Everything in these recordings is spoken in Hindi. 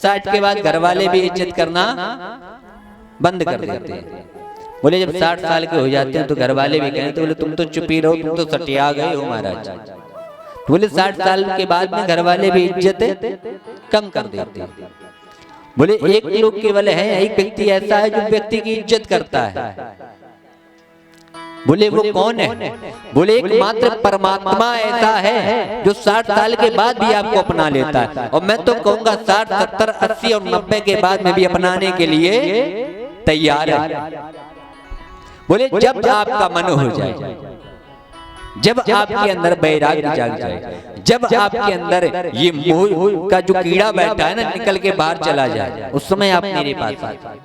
60 के बाद घर वाले भी इज्जत करना बंद कर देते हैं। बोले जब 60 साल के हो जाते हैं तो घर वाले भी कहते तो बोले तुम तो चुप ही रहो, तुम तो सटिया गए हो महाराज। तो बोले 60 साल के बाद में घर वाले भी इज्जत कम कर देते हैं। बोले एक लोग केवल है, एक व्यक्ति ऐसा है जो व्यक्ति की इज्जत करता है। बोले वो कौन है? बोले एकमात्र परमात्मा ऐसा है जो 60 साल के बाद भी आपको अपना लेता है। और मैं तो कहूंगा 60, 70, 80 और 90 के बाद में भी अपनाने के लिए तैयार है। बोले जब आपका मन हो जाए, जब आपके अंदर वैराग्य जाग जाए, जब आपके अंदर ये मोह का जो कीड़ा बैठा है ना निकल के बाहर चला जाए, उस समय आप मेरे पास आ जाए।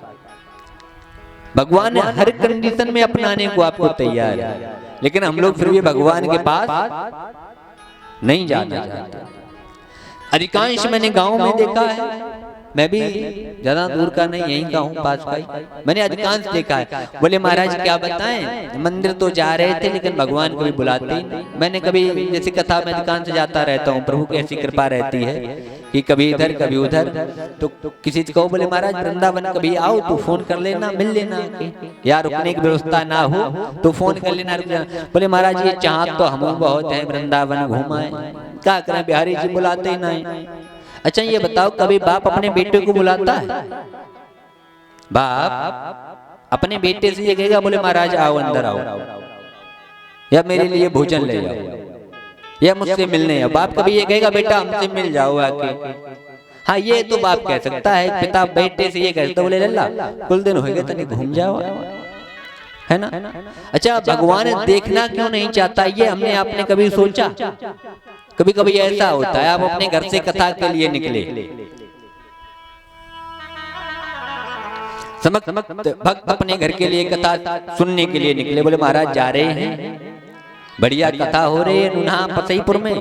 भगवान ने हर कंडीशन में अपनाने को आपको तैयार है, लेकिन हम लोग फिर भी भगवान के पास नहीं जाना चाहते। अधिकांश मैंने गांव में देखा है, मैं भी ज्यादा दूर का नहीं, यहीं का हूँ, पास का ही। मैंने अधिकांश देखा है। बोले महाराज क्या बताएं, मंदिर तो जा रहे थे लेकिन भगवान को भी बुलाते ही नहीं। मैंने कभी जैसे कथा में अधिकांश जाता रहता हूँ, प्रभु की ऐसी कृपा रहती है कि कभी इधर कभी उधर। तो किसी को बोले महाराज वृंदावन कभी आओ तो फोन कर लेना, मिल लेना, यार रुकने की व्यवस्था ना हो तो फोन कर लेना, रुक जाना। बोले महाराज ये चाहत तो हम बहुत है, वृंदावन घुमाए, क्या करें, बिहारी जी बुलाते ही नहीं। अच्छा ये बताओ कभी बाप अपने बेटे को बुलाता है? बाप अपने बेटे से ये कहेगा बोले महाराज आओ अंदर आओ, या मेरे लिए भोजन ले जाओ, या मुझसे मिलने आओ? बाप कभी ये कहेगा बेटा हमसे मिल जाओ आके? हाँ ये तो बाप कह सकता है, पिता बेटे से ये कहता बोले लल्ला कुल दिन होएगा तनी घूम जाओ, है ना? अच्छा भगवान देखना क्यों नहीं चाहता, ये हमने आपने कभी सोचा? कभी कभी ऐसा होता है आप अपने घर से कथा के लिए निकले, भक्त अपने घर के लिए कथा सुनने के लिए निकले। बोले महाराज जा रहे हैं, बढ़िया कथा हो रही है नुन्हा पसईपुर में,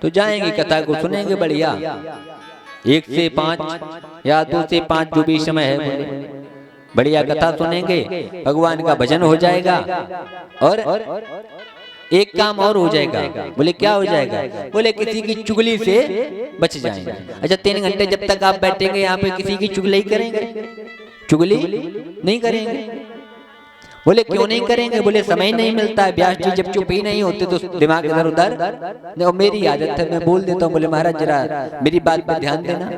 तो जाएंगे कथा को सुनेंगे बढ़िया, 1 से 5 या 2 से 5 जो भी समय है, बोले बढ़िया कथा सुनेंगे, भगवान का भजन हो जाएगा और एक काम और हो जाएगा। बोले क्या हो जाएगा? बोले किसी की चुगली से बच जाएंगे। अच्छा 3 घंटे जब तक आप बैठेंगे यहाँ पे किसी की चुगली करेंगे? चुगली नहीं करेंगे। बोले क्यों नहीं करेंगे? बोले समय नहीं मिलता है, व्यास जी जब चुप ही नहीं होते तो दिमाग इधर उधर, मेरी आदत है मैं बोल देता हूँ, बोले महाराज जरा मेरी बात पर ध्यान देना,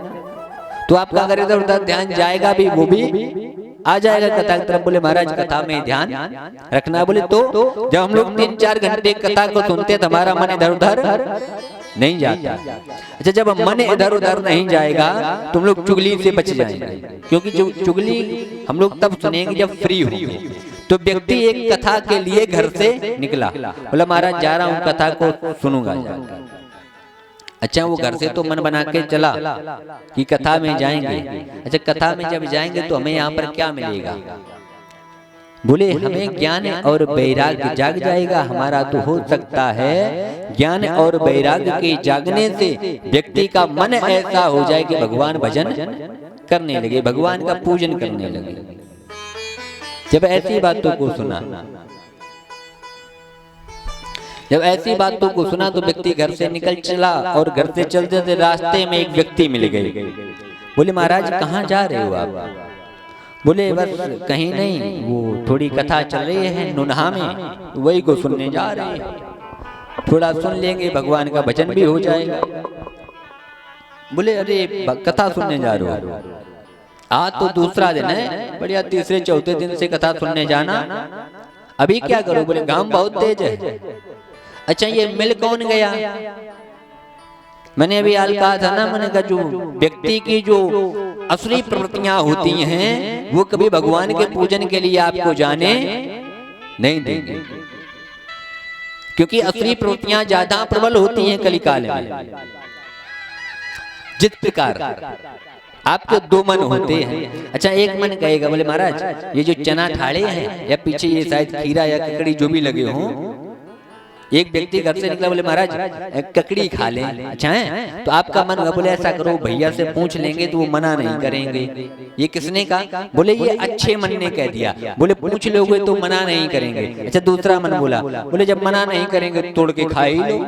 तो आपका अगर इधर उधर ध्यान जाएगा भी वो भी आ जाएगा कथा की तरफ। बोले महाराज कथा में ध्यान रखना। बोले तो जब हम लोग 3-4 घंटे कथा को सुनते तो हमारा मन इधर उधर नहीं जाता। अच्छा जब मन इधर उधर नहीं जाएगा तो हम लोग चुगली से बच जाएंगे, क्योंकि जो चुगली हम लोग तब सुनेंगे जब फ्री होंगे। तो व्यक्ति एक कथा के लिए घर से निकला, बोला महाराज जा रहा हूँ कथा को सुनूंगा। अच्छा वो घर से तो मन बना के चला कि कथा में जाएंगे। अच्छा कथा में जब जाएंगे तो हमें यहाँ पर क्या मिलेगा? बोले हमें ज्ञान और वैराग्य जाग जाएगा। हमारा तो हो सकता है ज्ञान और वैराग्य के जागने से व्यक्ति का मन ऐसा हो जाए कि भगवान भजन करने लगे, भगवान का पूजन करने लगे। जब ऐसी बातों को सुना, जब ऐसी बातों को सुना तो व्यक्ति घर से निकल चला और घर से चलते थे रास्ते में एक व्यक्ति मिल गए। बोले महाराज कहाँ जा रहे हो आप? बोले बस कहीं नहीं, वो थोड़ी कथा चल रही है नुन्हा में, वही को सुनने जा रहे हैं, थोड़ा सुन लेंगे भगवान का भजन भी हो जाएगा। बोले अरे कथा सुनने जा रहे हो? आज तो दूसरा दिन है, बढ़िया 3-4 दिन से कथा सुनने जाना, अभी क्या करो? बोले घाम बहुत तेज है। अच्छा ये मिल कौन गया? मैंने अभी हाल कहा था ना, मैंने कहा जो व्यक्ति की जो असली प्रवृत्तियां होती हैं वो कभी भगवान के पूजन के लिए आपको जाने नहीं देंगे, क्योंकि असली प्रवृत्तियां ज्यादा प्रबल होती हैं कलिकाल में। जिस प्रकार आपके 2 मन होते हैं। अच्छा एक मन कहेगा बोले महाराज ये जो चना ठाड़े हैं या पीछे ये शायद खीरा या ककड़ी जो भी लगे हों, एक व्यक्ति घर से निकला बोले महाराज ककड़ी खा लें। अच्छा है तो आपका मन होगा बोले ऐसा करो भैया से पूछ लेंगे तो वो मना नहीं करेंगे। ये किसने कहा? बोले ये अच्छे मन ने कह दिया। बोले पूछ लोगे तो मना नहीं करेंगे। अच्छा दूसरा मन बोला, बोले जब मना नहीं करेंगे तोड़ के खा ही लो।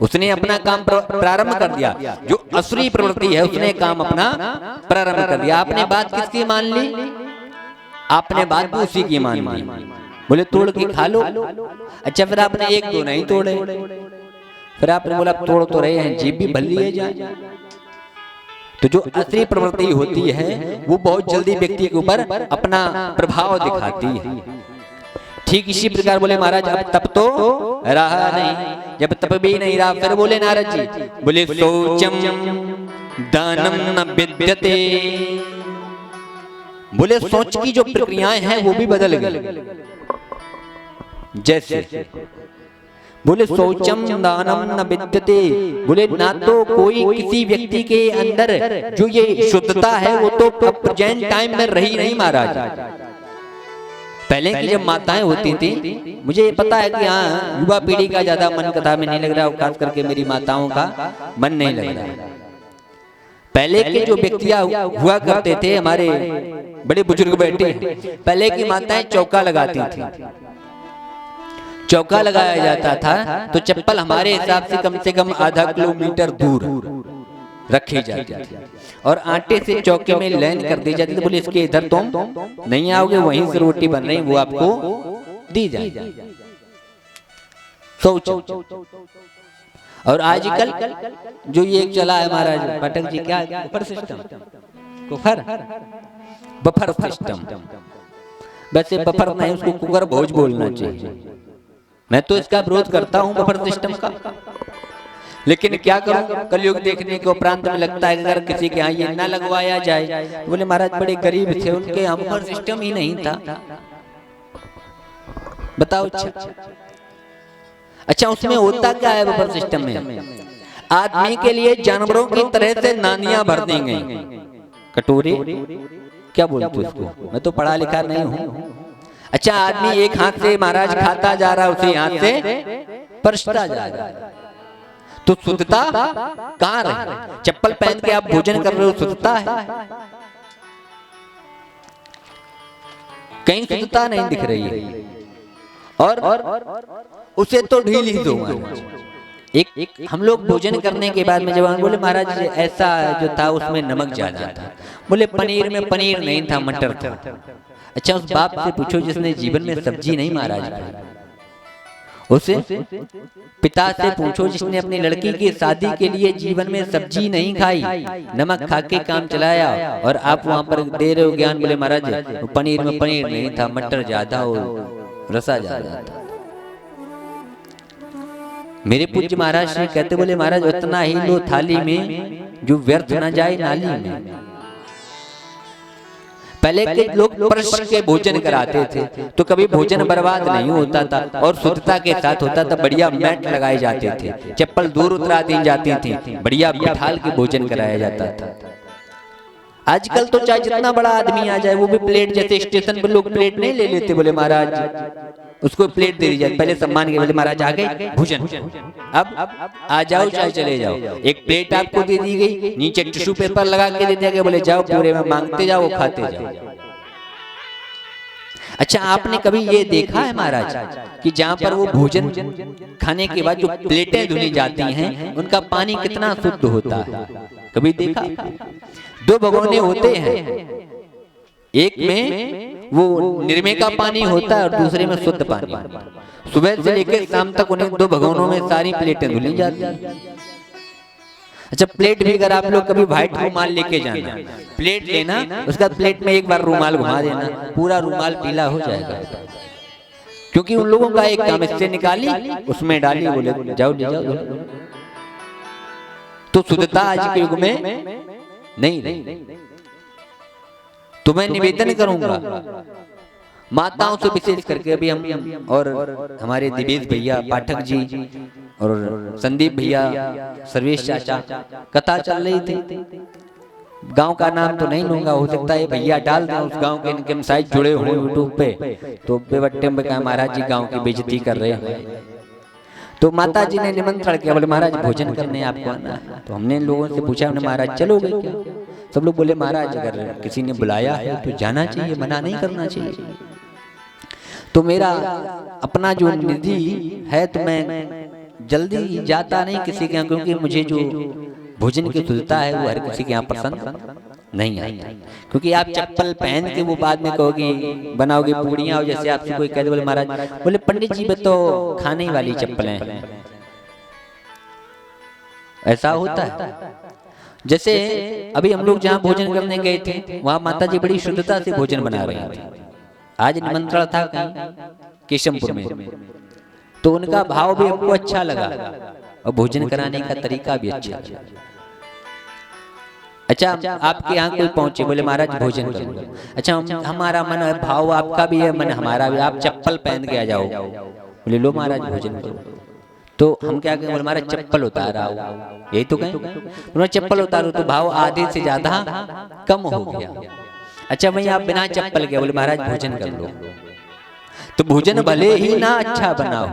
उसने अपना काम प्रारंभ कर दिया। जो असुरी प्रवृत्ति है उसने काम अपना प्रारंभ कर दिया। आपने बात किसकी मान ली? आपने बात भी उसी की मान ली। बोले तोड़ के खा लो। अच्छा फिर आपने एक दो नहीं तोड़े, फिर आपने बोला तोड़ तो रहे हैं, जीभ भी भल लिए जाए। तो जो असली प्रवृत्ति होती है वो बहुत जल्दी व्यक्ति के ऊपर अपना प्रभाव दिखाती है। ठीक इसी प्रकार बोले महाराज अब तप तो रहा नहीं। जब तप भी नहीं रहा फिर बोले नारद जी, बोले शौचम दानम न विद्यते। बोले सोच की जो प्रक्रियाएं हैं वो भी बदल गई। जैसे बोले शौचम दानम न विद्यते, बोले ना तो कोई किसी व्यक्ति के अंदर जो ये शुद्धता है वो तो प्रेजेंट टाइम में रही नहीं महाराज। पहले की जब माताएं होती थी, मुझे पता है कि हाँ युवा पीढ़ी का ज्यादा मन कथा में नहीं लग रहा, खास करके मेरी माताओं का मन नहीं लग रहा। पहले के जो व्यक्तियां हुआ करते थे, हमारे बड़े बुजुर्ग बैठे, पहले की माताएं चौका लगाती थी। चौका लगाया जाता था तो चप्पल हमारे हिसाब से कम आधा किलोमीटर दूर रखी जाती थी और आटे से चौके में लाइन कर दी जाती थी। बोले इसके इधर तुम नहीं आओगे, वहीं से रोटी बन रही वो आपको दी जाएगी। सोचो। और आजकल जो ये चला है महाराज पाठक जी, क्या बफर सिस्टम, बफर सिस्टम। वैसे बफर नहीं, उसको कुकर भोज बोलना चाहिए। मैं तो इसका विरोध करता हूं बफर सिस्टम का, लेकिन क्या करूं, कलयुग देखने के उपरांत में लगता है अगर किसी के यहाँ ये ना लगवाया जाए। बोले महाराज बड़े गरीब थे, उनके यहाँ बफर सिस्टम ही नहीं था। बताओ। अच्छा उसमें होता क्या है बफर सिस्टम में? आदमी के लिए जानवरों की तरह से नानियां भर दी गई, कटोरे क्या बोलते उसको, मैं तो पढ़ा लिखा नहीं हूं। अच्छा आदमी एक हाथ से महाराज खाता जा रहा है, उसी हाथ से परसता जा रहा है, तो शुद्धता कहां रही? चप्पल पहन के आप भोजन कर रहे हो, शुद्धता है? कहीं शुद्धता नहीं दिख रही है। और उसे तो ढील ही दो। एक हम लोग भोजन करने के बाद में जब बोले महाराज ऐसा जो था उसमें नमक ज्यादा था, बोले पनीर में पनीर नहीं था, मटर था। अच्छा उस बाप से पूछो जिसने जीवन में सब्जी नहीं महाराज खाई, उसे पिता से पूछो जिसने अपनी लड़की की शादी के लिए जीवन में सब्जी नहीं खाई, नमक खा के काम चलाया, और आप वहां पर दे रहे हो ज्ञान। बोले महाराज पनीर में पनीर नहीं था, मटर ज्यादा और रसा ज्यादा था। मेरे पूज्य महाराज श्री कहते, बोले महाराज उतना ही लो थाली में जो व्यर्थ न जाए नाली में। पहले के लोग परस के भोजन कराते थे तो कभी भोजन बर्बाद नहीं होता था और शुद्धता के साथ होता था। बढ़िया मैट लगाए जाते थे, चप्पल दूर उतरा दी जाती थी, बढ़िया बिठाल के भोजन कराया जाता था। आजकल तो चाहे जितना बड़ा आदमी आ जाए वो भी प्लेट, जैसे स्टेशन पर लोग प्लेट नहीं ले लेते, बोले महाराज उसको प्लेट दे दी जाए, पहले सम्मान के, बोले महाराज आ गए भोजन, अब आ जाओ चाहे चले जाओ। एक प्लेट आपको दे दी गई, नीचे टिश्यू पेपर लगा के दे दिया गया, बोले जाओ पूरे में मांगते जाओ खाते जाओ। अच्छा आपने कभी ये देखा है महाराज कि जहाँ पर वो भोजन खाने के बाद जो प्लेटें धुली जाती हैं उनका पानी कितना शुद्ध होता है? कभी देखा? दो भगोने होते हैं, एक में वो निर्मे का पानी होता है और दूसरे में शुद्ध पानी। सुबह से लेकर शाम तक उन्हें दो भगोनों में सारी प्लेटें धुली जाती हैं। अच्छा प्लेट भी अगर आप लोग कभी व्हाइट रुमाल लेके जाना, प्लेट लेना, उसका प्लेट में एक बार रुमाल घुमा देना, पूरा रुमाल पीला हो जाएगा। क्योंकि उन लोगों का एक काम, इससे निकाली उसमें डाली, बोले जाओ ले जाओ। तो शुद्धता आज के युग में नहीं रही। तो मैं निवेदन करूंगा माताओं से विशेष करके, अभी हम और हमारे दिवेश भैया पाठक जी और संदीप भैया, सर्वेश चाचा कथा चल रही थी। गांव का नाम तो नहीं लूंगा, हो सकता है भैया डाल दें उस गांव के, इनके साइट जुड़े हुए यूट्यूब पे, तो बेवट्टे में कहा महाराज जी गांव की बेइज्जती कर रहे हैं। तो माता जी ने निमंत्रण किया, बोले महाराज भोजन करने आपको आना है। तो हमने लोगों से पूछा, हमने महाराज चलोगे क्या? सब लोग बोले महाराज अगर किसी ने बुलाया है तो जाना चाहिए, मना नहीं करना चाहिए। तो मेरा अपना जो निधि है तो मैं जल्दी जाता नहीं किसी के यहाँ, क्योंकि मुझे जो भोजन की शुद्धता है वो हर किसी के यहाँ पसंद नहीं आता। क्योंकि आप चप्पल पहन के वो बाद में कहोगे बनाओगे पूड़ियाँ, और जैसे आपसे कोई कह दे बोले महाराज बोले पंडित जी तो खाने वाली चप्पलें हैं, ऐसा होता है। जैसे अभी हम लोग जहाँ भोजन करने गए थे वहाँ माता जी बड़ी शुद्धता से भोजन बना रहे थे। आज निमंत्रण था कहीं केशमपुर में, तो उनका भाव भी हमको अच्छा लगा और भोजन कराने का तरीका भी अच्छा लगा। अच्छा आपके यहाँ कोई पहुंचे बोले महाराज भोजन करूंगा, अच्छा हमारा मन है भाव आपका भी है मन हमारा भी, आप चप्पल पहन के आ जाओ, बोले लो महाराज भोजन करो। तो हम क्या कहें बोले महाराज चप्पल उतार आओ, यही तो कहें उन्होंने चप्पल उतारो, तो भाव आधे से ज्यादा कम हो गया। अच्छा भाई आप बिना चप्पल के बोले महाराज भोजन कर लो, तो भोजन भले ही ना अच्छा बनाओ,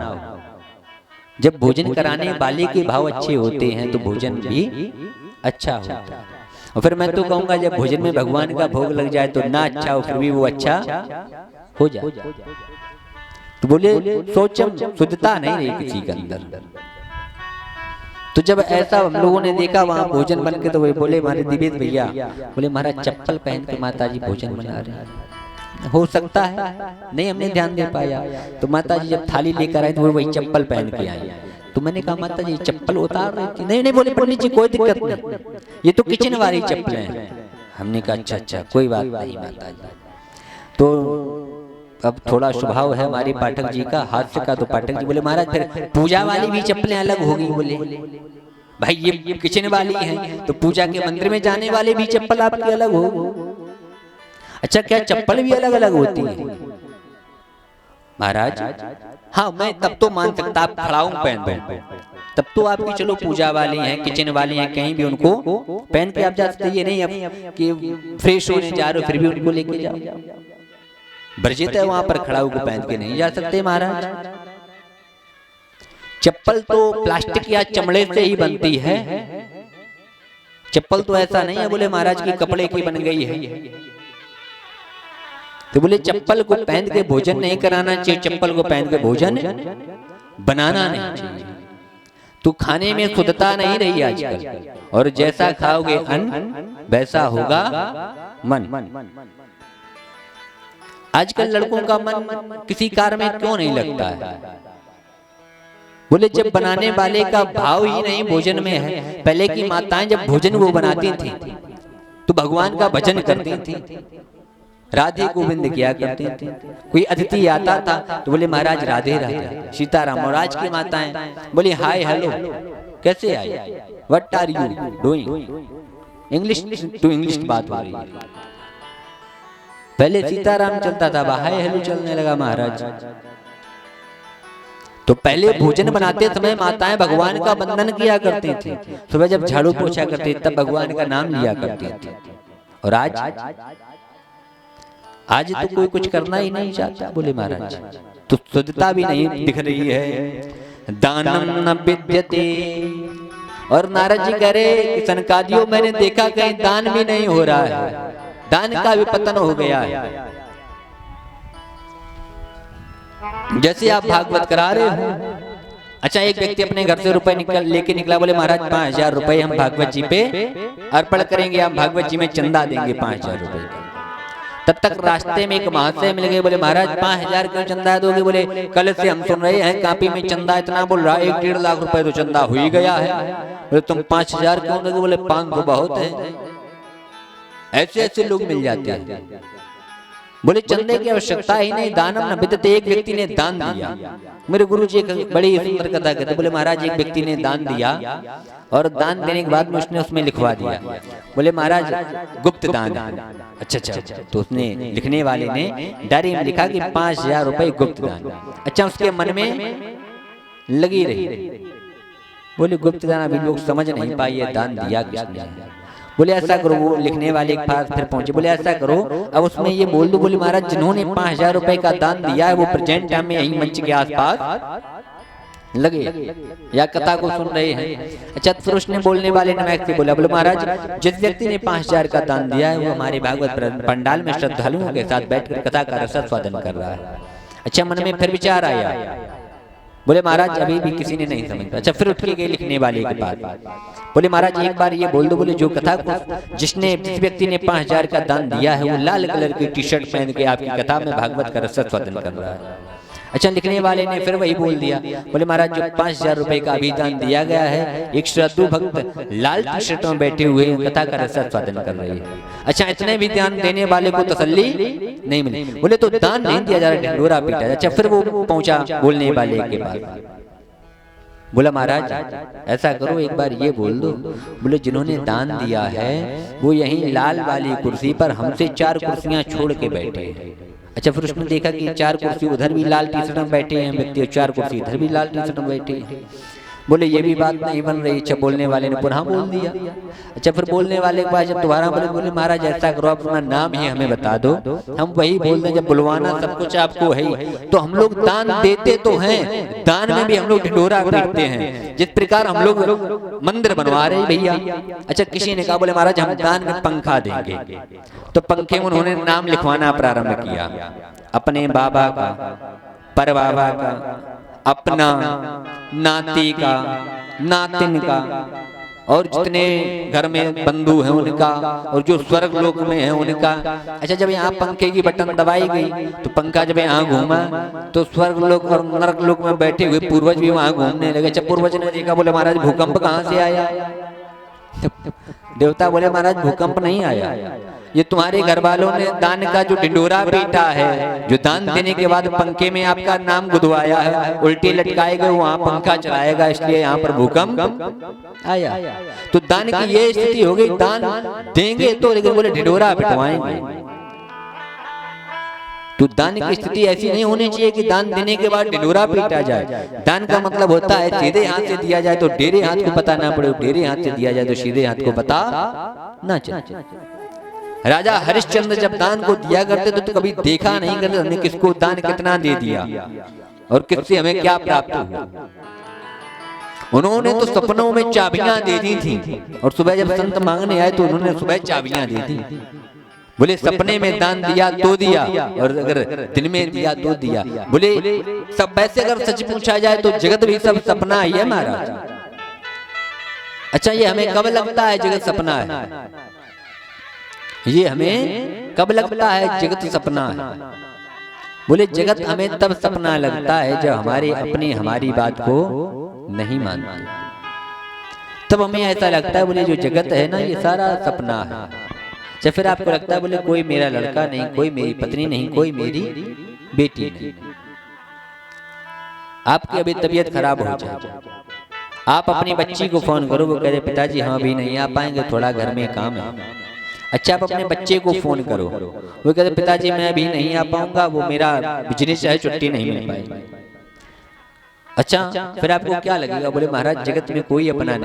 जब भोजन कराने वाले के भाव अच्छे होते हैं तो भोजन भी अच्छा होता है। और फिर मैं तो कहूंगा जब भोजन में भगवान का भोग लग जाए तो ना अच्छा हो फिर भी वो अच्छा हो जाए। तो बोले सोचम शुद्धता नहीं रही किसी के अंदर। तो जब ऐसा हम लोगों ने देखा वहां भोजन बन के, तो वही बोले हमारे दिवेश भैया बोले महाराज चप्पल पहन के माता जी भोजन बना रहे हैं, हो सकता है नहीं हमने ध्यान दे पाया। तो माता जी जब थाली लेकर आए तो वो वही चप्पल पहन के आई। तो मैंने कहा माता जी चप्पल उतार रही थी, नहीं नहीं बोले पंडित जी कोई दिक्कत नहीं, ये तो किचन वाली चप्पल है। हमने कहा अच्छा अच्छा कोई बात नहीं माता जी। तो अब थोड़ा स्वभाव है हमारे पाठक जी का हास्य का, तो पाठक जी बोले महाराज फिर पूजा वाली भी चप्पलें अलग होगी। बोले भाई ये किचन वाली है तो पूजा के मंदिर में जाने वाले भी चप्पल आपकी अलग हो। अच्छा क्या चप्पल भी अलग अलग होती है महाराज? हाँ मैं तब तो मान सकता आप खड़ाऊं पहन दो, तब तो आपकी चलो पूजा वाली हैं किचन वाली हैं कहीं भी उनको पहन के आप जा सकते। ये नहीं अब कि फ्रेश होने जा रहे हो फिर भी उनको लेके जाओ, वर्जित है वहां पर खड़ाऊ को पहन के नहीं जा सकते महाराज। चप्पल तो प्लास्टिक या चमड़े से ही बनती है, चप्पल तो ऐसा नहीं है बोले महाराज की कपड़े की बन गई है। तो बोले चप्पल को पहन के भोजन नहीं कराना चाहिए, चप्पल को पहन के भोजन बनाना नहीं चाहिए। तो खाने में शुद्धता नहीं रही आजकल, और जैसा खाओगे अन्न वैसा होगा मन। आजकल लड़कों का मन किसी कार्य में क्यों नहीं लगता है? बोले जब बनाने वाले का भाव ही नहीं भोजन में है। पहले की माताएं जब भोजन वो बनाती थी तो भगवान का भजन करती थी, राधे गोविंद किया करते थे। कोई अतिथि आता था तो बोले महाराज राधे राधे सीताराम, और आज की माताएं बोले हाय हेलो कैसे आए, what are you doing, English to English बात हो रही है। पहले सीताराम चलता था, हाय हेलो चलने लगा महाराज। तो पहले भोजन बनाते समय माताएं भगवान का वंदन किया करती थी, सुबह जब झाड़ू पोछा करती तब भगवान का नाम लिया करती थी। और आज तो कोई कुछ करना ही नहीं चाहता बोले महाराज, तो शुद्धता भी नहीं दिख रही है। दानम न विद्यते, और नारद जी कह रहे सनकादियों मैंने देखा कहीं दान भी नहीं हो रहा है, दान का भी पतन हो गया है। जैसे आप भागवत करा रहे हो, अच्छा एक व्यक्ति अपने घर से रुपए लेके निकला, बोले महाराज 5000 रुपए हम भागवत जी पे अर्पण करेंगे, हम भागवत जी में चंदा देंगे 5000 रुपए का। तब तक रास्ते में एक महाशय मिल गए, बोले महाराज 5000 क्यों चंदा दोगे? बोले कल से हम सुन रहे हैं कापी में चंदा इतना बोल रहा है, 1-1.5 लाख रुपए तो चंदा हो ही गया है। बोले तुम 5000 क्यों दोगे? बोले 500 बहुत है। ऐसे ऐसे लोग मिल जाते हैं। बोले चंदे की आवश्यकता ही नहीं, दानम न विद्यते। एक व्यक्ति ने दान दिया, मेरे गुरु जी एक बड़ी सुंदर कथा कहते, बोले महाराज एक व्यक्ति ने दान दिया और दान देने के बाद में उसने उसमें लिखवा दिया, बोले महाराज गुप्त दान। अच्छा अच्छा, तो उसने लिखने वाले ने डायरी में लिखा कि 5000 रुपए गुप्त दान। अच्छा उसके मन में लगी रही, बोले गुप्त दान अभी लोग समझ नहीं पाए दान दिया किसने। बोले ऐसा करो, वो लिखने वाले के पास फिर पहुंचे, बोले ऐसा करो अब उसमें ये बोल दो, बोले महाराज जिन्होंने 5000 रुपए का दान दिया है वो प्रेजेंट टाइम में यही मंच के आसपास लगे या कथा को सुन रहे हैं। अच्छा फिर उसने बोलने वाले ने मैक से बोला, बोले महाराज जिस व्यक्ति ने 5000 का दान दिया है वो हमारे भागवत पंडाल में श्रद्धालुओं के साथ बैठकर कथा का रसास्वादन कर रहा है। अच्छा मन में फिर विचार आया, बोले महाराज अभी भी किसी ने नहीं समझा। अच्छा फिर उठ के गए लिखने वाले के पास, बोले महाराज एक बार ये बोल दो, बोले जो कथा को जिस व्यक्ति ने 5000 का दान दिया है वो लाल कलर की टी शर्ट पहन के आपकी कथा में भागवत का रस स्वादन कर रहा है। अच्छा लिखने वाले ने फिर वही बोल दिया, बोले महाराज जो 5000 रुपए का अभिदान दिया गया है, एक श्रद्धु भक्त लाल टी शर्ट में बैठे हुए कथा का रस स्वादन कर रहे हैं। अच्छा इतने भी दान देने वाले को तसल्ली नहीं मिली, बोले तो दान नहीं दिया जा रहा, ढिंढोरा पीटा। अच्छा फिर वो पहुंचा बोलने वाले के पास, बोला महाराज ऐसा करो एक बार ये बोल दो, बोले जिन्होंने दान दिया है वो यहीं लाल वाली कुर्सी पर हमसे 4 कुर्सियां छोड़ के बैठे हैं। अच्छा फिर उसने देखा कि 4 कुर्सी उधर भी लाल टी शर्ट में बैठे हैं व्यक्ति, 4 कुर्सी इधर भी लाल टी शर्ट में बैठे हैं। बोले ये भी बात नहीं बन रही। अच्छा बोलने वाले ने पुनः बोल दिया। अच्छा फिर बोलने वाले के बाद जब दोबारा बोले महाराज ऐसा करो आप अपना नाम ही हमें बता दो, हम वही बोल दें, जब बुलवाना सब कुछ आपको है तो हम लोग दान देते तो हैं, दान में भी हम लोग ढिंढोरा पीटते हैं, जिस प्रकार हम लोग मंदिर बनवा रहे भैया। अच्छा किसी ने कहा बोले महाराज हम दान में पंखा देंगे, तो पंखे में उन्होंने नाम लिखवाना प्रारंभ किया, अपने बाबा का, पर बाबा का, अपना, नाती का, नातिन का, और जितने घर में बंधु हैं उनका, और जो स्वर्ग लोक में है उनका। अच्छा जब यहाँ पंखे की बटन दबाई गई तो पंखा जब यहाँ घूमा तो स्वर्ग लोक और नरक लोक में बैठे हुए पूर्वज भी वहां घूमने लगे। अच्छा पूर्वज ने देखा, बोले महाराज भूकंप कहाँ से आया? देवता बोले महाराज भूकंप नहीं आया, ये तुम्हारे घर वालों ने दान का जो ढिंढोरा पीटा है, जो दान देने के बाद पंखे में आपका नाम गुदवाया है, उल्टे लटकाए गए वहां पंखा चलाएगा, इसलिए यहाँ पर भूकंप आया। तो दान की ये स्थिति हो गई, दान देंगे तो लेकिन बोले ढिंढोरा पिटवाएंगे। तो दान की स्थिति ऐसी नहीं होनी चाहिए कि दान देने के बाद ढिंढोरा पीटा जाए। दान का मतलब होता है सीधे हाथ से दिया जाए तो डेरे हाथ को पता ना पड़े, डेरे हाथ से दिया जाए तो सीधे हाथ को पता ना चले। राजा हरिश्चंद्र जब दान को दिया करते तो कभी देखा नहीं करते हमने किसको दान कितना दे दिया और किससे हमें क्या प्राप्त हुआ। उन्होंने तो सपनों में चाबियां दे दी थी, और सुबह जब संत मांगने आए तो उन्होंने सुबह चाबियां दे दी। बोले सपने में दान दिया तो दिया, और अगर दिन में दिया तो दिया। बोले सब वैसे अगर सच पूछा जाए तो जगत भी सब सपना ही है महाराज। अच्छा ये हमें कब लगता है जगत सपना है? ये हमें कब लगता है जगत सपना है? बोले जगत हमें तब सपना लगता है जब हमारे अपने हमारी बात को नहीं मानते, तब हमें ऐसा लगता है बोले जो जगत है ना ये सारा सपना है। जब फिर आपको लगता है बोले कोई मेरा लड़का नहीं, कोई मेरी पत्नी नहीं, कोई मेरी बेटी नहीं, आपकी अभी तबीयत खराब हो जाए, आप अपनी बच्ची को फोन करो, वो कह रहे पिताजी हम अभी नहीं आ पाएंगे, थोड़ा घर में काम है। अच्छा आप अपने बच्चे को फोन करो, वो कहते पिताजी मैं अभी नहीं आ पाऊंगा, वो मेरा बिजनेस है, छुट्टी नहीं मिल पाएगी। अच्छा फिर आपको क्या लगेगा? बोले महाराज जगत में कोई अपना नहीं।